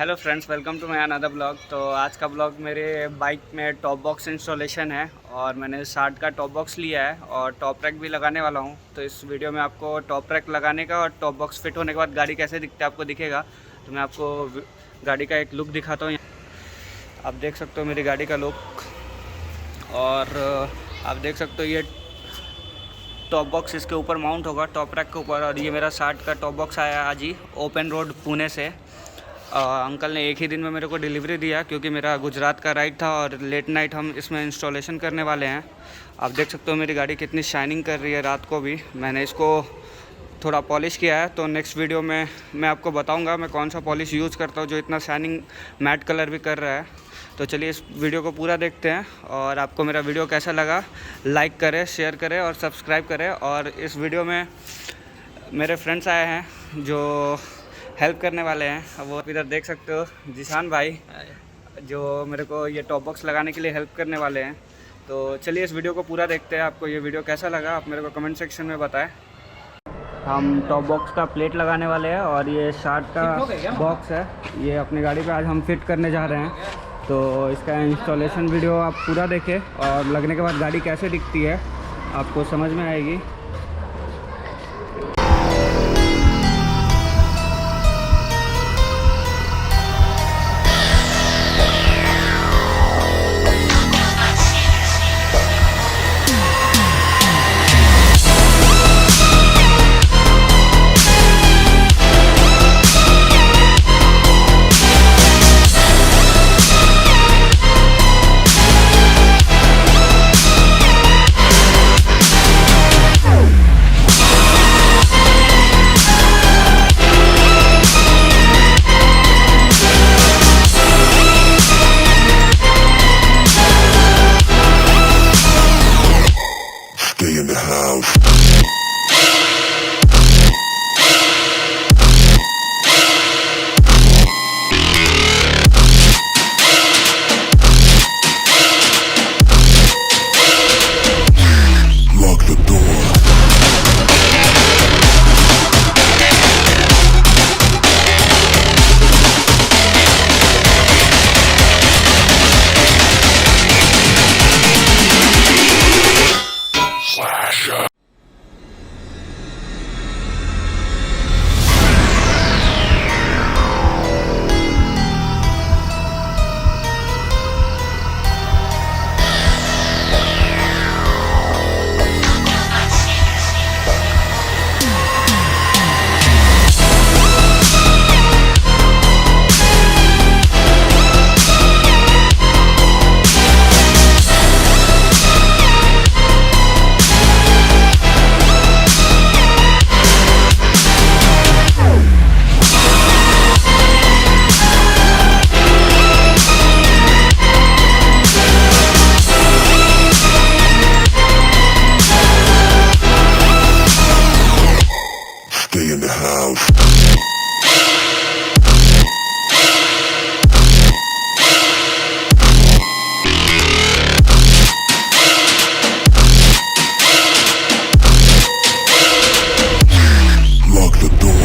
Hello friends, welcome to my another blog. तो आज का ब्लॉग मेरे बाइक में टॉप बॉक्स इंस्टॉलेशन है और मैंने शार्ड का टॉप बॉक्स लिया है और टॉप रैक भी लगाने वाला हूं। तो इस वीडियो में आपको टॉप रैक लगाने का और टॉप बॉक्स फिट होने के बाद गाड़ी कैसे दिखती है आपको दिखेगा। तो मैं आपको गाड़ी का एक लुक दिखाता हूँ। आप देख सकते हो मेरी गाड़ी का लुक और आप देख सकते हो ये टॉप बॉक्स इसके ऊपर माउंट होगा टॉप रैक के ऊपर। और ये मेरा शार्ड का टॉप बॉक्स आया आज ही ओपन रोड पुणे से। अंकल ने एक ही दिन में मेरे को डिलीवरी दिया क्योंकि मेरा गुजरात का राइड था और लेट नाइट हम इसमें इंस्टॉलेशन करने वाले हैं। आप देख सकते हो मेरी गाड़ी कितनी शाइनिंग कर रही है। रात को भी मैंने इसको थोड़ा पॉलिश किया है, तो नेक्स्ट वीडियो में मैं आपको बताऊंगा मैं कौन सा पॉलिश यूज़ करता हूँ जो इतना शाइनिंग मैट कलर भी कर रहा है। तो चलिए इस वीडियो को पूरा देखते हैं और आपको मेरा वीडियो कैसा लगा लाइक करें, शेयर करें और सब्सक्राइब करें। और इस वीडियो में मेरे फ्रेंड्स आए हैं जो हेल्प करने वाले हैं। अब वो इधर देख सकते हो जिशान भाई जो मेरे को ये टॉप बॉक्स लगाने के लिए हेल्प करने वाले हैं। तो चलिए इस वीडियो को पूरा देखते हैं। आपको ये वीडियो कैसा लगा आप मेरे को कमेंट सेक्शन में बताएं। हम टॉप बॉक्स का प्लेट लगाने वाले हैं और ये शार्ड का बॉक्स है, ये अपनी गाड़ी पे आज हम फिट करने जा रहे हैं। तो इसका इंस्टॉलेशन वीडियो आप पूरा देखें और लगने के बाद गाड़ी कैसे दिखती है आपको समझ में आएगी। In the house. Lock the door. Slasher. Stay in the house. Lock the door.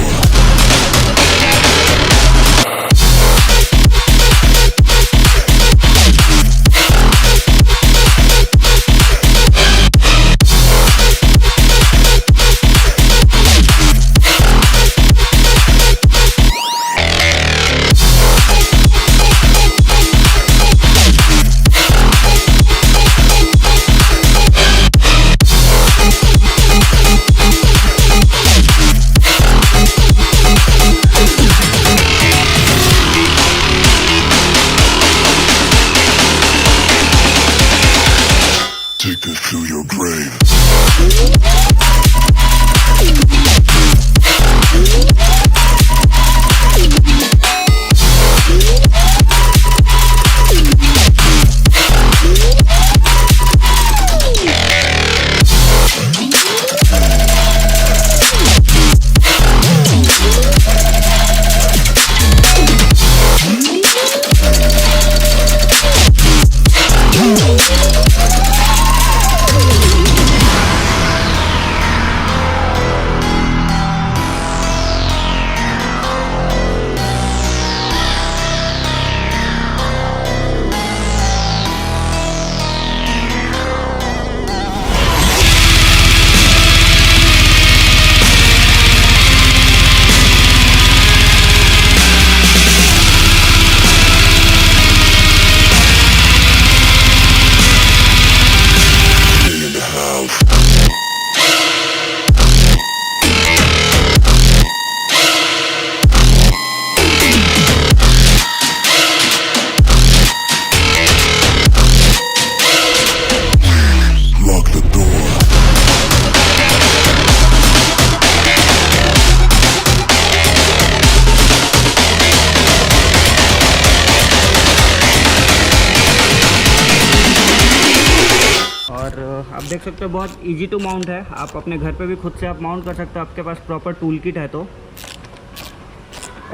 सकते हो बहुत इजी टू माउंट है, आप अपने घर पे भी खुद से आप माउंट कर सकते हो, आपके पास प्रॉपर टूल किट है तो।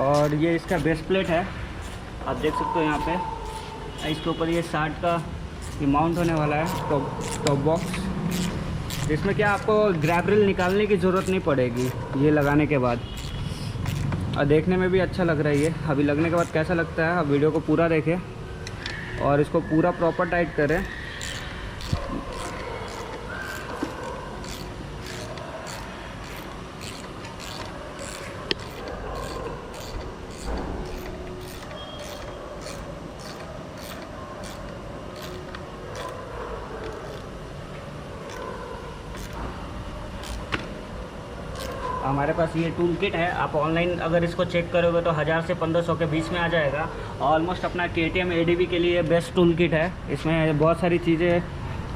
और ये इसका बेस प्लेट है, आप देख सकते हो यहाँ पे, इसके ऊपर ये शार्ट का ये माउंट होने वाला है टॉप बॉक्स, जिसमें क्या आपको ग्रैब रेल निकालने की ज़रूरत नहीं पड़ेगी ये लगाने के बाद। और देखने में भी अच्छा लग रहा है ये। अभी लगने के बाद कैसा लगता है, आप वीडियो को पूरा देखें और इसको पूरा प्रॉपर टाइट करें। हमारे पास ये टूल किट है, आप ऑनलाइन अगर इसको चेक करोगे तो 1000 से 1500 के बीच में आ जाएगा। ऑलमोस्ट अपना KTM ADV के लिए बेस्ट टूल किट है, इसमें बहुत सारी चीज़ें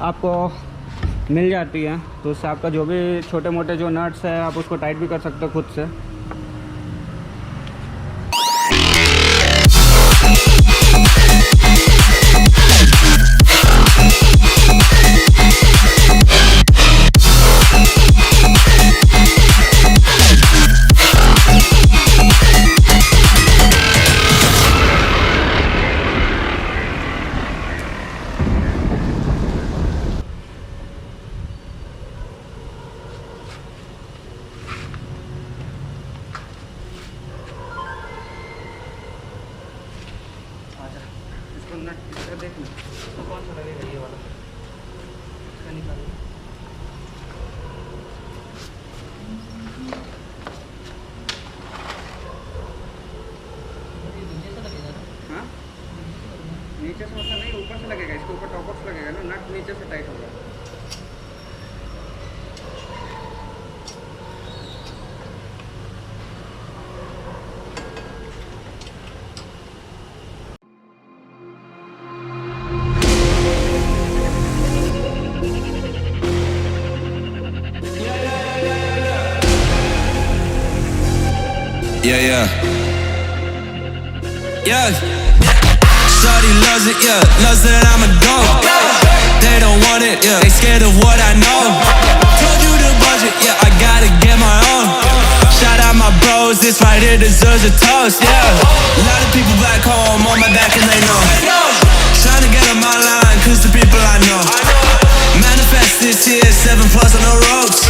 आपको मिल जाती हैं, तो उससे आपका जो भी छोटे मोटे जो नट्स है आप उसको टाइट भी कर सकते हो खुद से। इसको नट इसका देख लो, इसको कौन सा लगेगा, ये वाला इसका निकाल लो। हाँ नीचे से मतलब नहीं, ऊपर से लगेगा, इसके ऊपर टॉप बॉक्स लगेगा ना, नट नीचे से टाइट होगा। Yeah, yeah. Yeah. Shawty loves it, yeah. Loves that I'm a dog. They don't want it, yeah. They scared of what I know. Told you the budget, yeah. I gotta get my own. Shout out my bros, this right here deserves a toast, yeah. A lot of people back home on my back and they know. Trying to get on my line, cause the people I know. Manifest this year, 7+ on the ropes.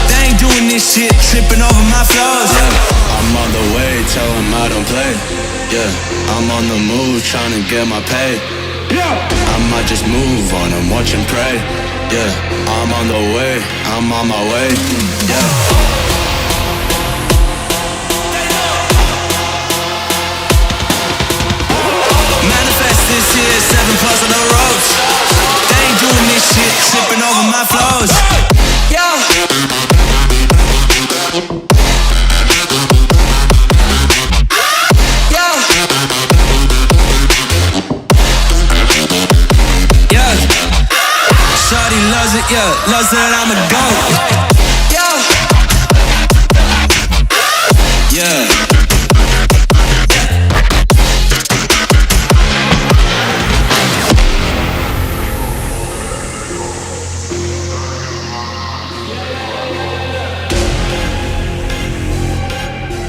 They ain't doing this shit, tripping over my flows, yeah. I'm on the way, tell them I don't play. Yeah, I'm on the move, trying to get my pay. I might just move on and watch and pray. Yeah, I'm on the way, I'm on my way. Yeah. Manifest this year, 7+ on the ropes. They ain't doing this shit, tripping over my flows. Yeah. Shawty loves it, yeah, loves that I'm a goat. Yeah. Yeah.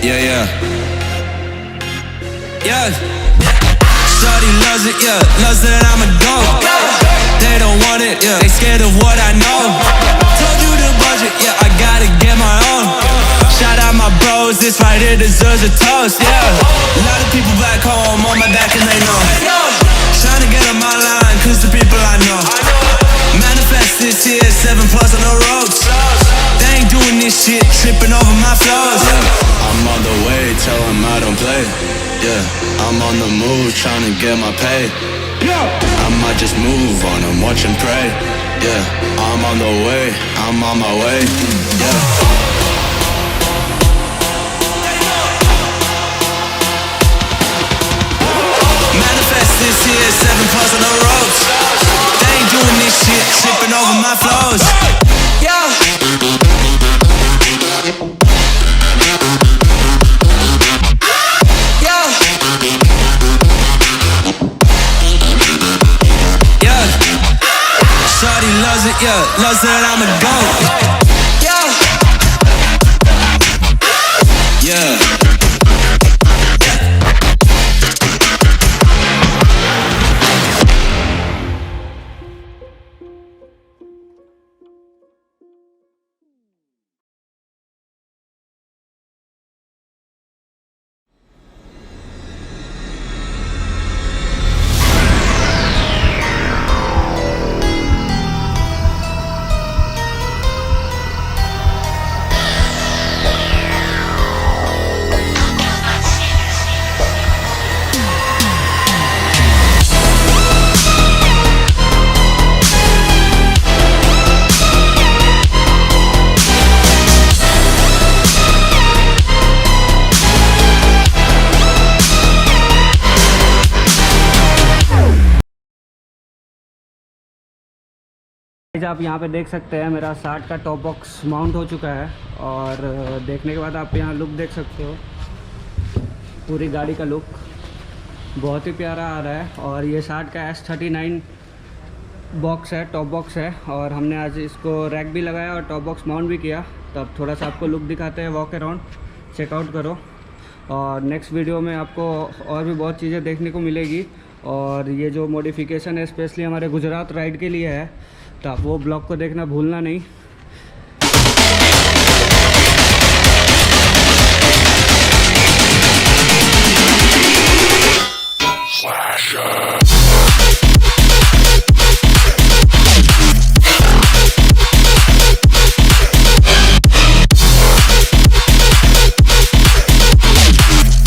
Yeah, yeah. Yeah. Shawty loves it, yeah, loves that I'm a goat. They don't want it, yeah. They scared of what I know. Told you the budget, yeah. I gotta get my own. Shout out my bros, this right here deserves a toast, yeah. A lot of people back home on my back and they know. Trying to get on my line, cause the people I know. Manifest this year, 7+ on the ropes. They ain't doing this shit, tripping over my flows, yeah. I'm on the way, tell them I don't play. Yeah, I'm on the move, trying to get my pay. I might just move on and watch and pray. Yeah, I'm on the way, I'm on my way. Yeah. Manifest this year, 7+ on the ropes. They ain't doing this shit, tripping over my flows. Yeah. Shawty loves it, yeah, yeah, loves that I'm a goat. Yeah, yeah. आप यहाँ पे देख सकते हैं मेरा short का top box mount हो चुका है। और देखने के बाद आप यहाँ लुक देख सकते हो, पूरी गाड़ी का लुक बहुत ही प्यारा आ रहा है। और ये शार्ट का S39 बॉक्स है, टॉप बॉक्स है। और हमने आज इसको रैक भी लगाया और टॉप बॉक्स माउंट भी किया। तो अब थोड़ा सा आपको लुक दिखाते हैं, वॉक अराउंड, चेकआउट करो। और नेक्स्ट वीडियो में आपको और भी बहुत चीज़ें देखने को मिलेगी। और ये जो मॉडिफिकेशन है स्पेशली हमारे गुजरात राइड के लिए है, तो आप वो ब्लॉग को देखना भूलना नहीं।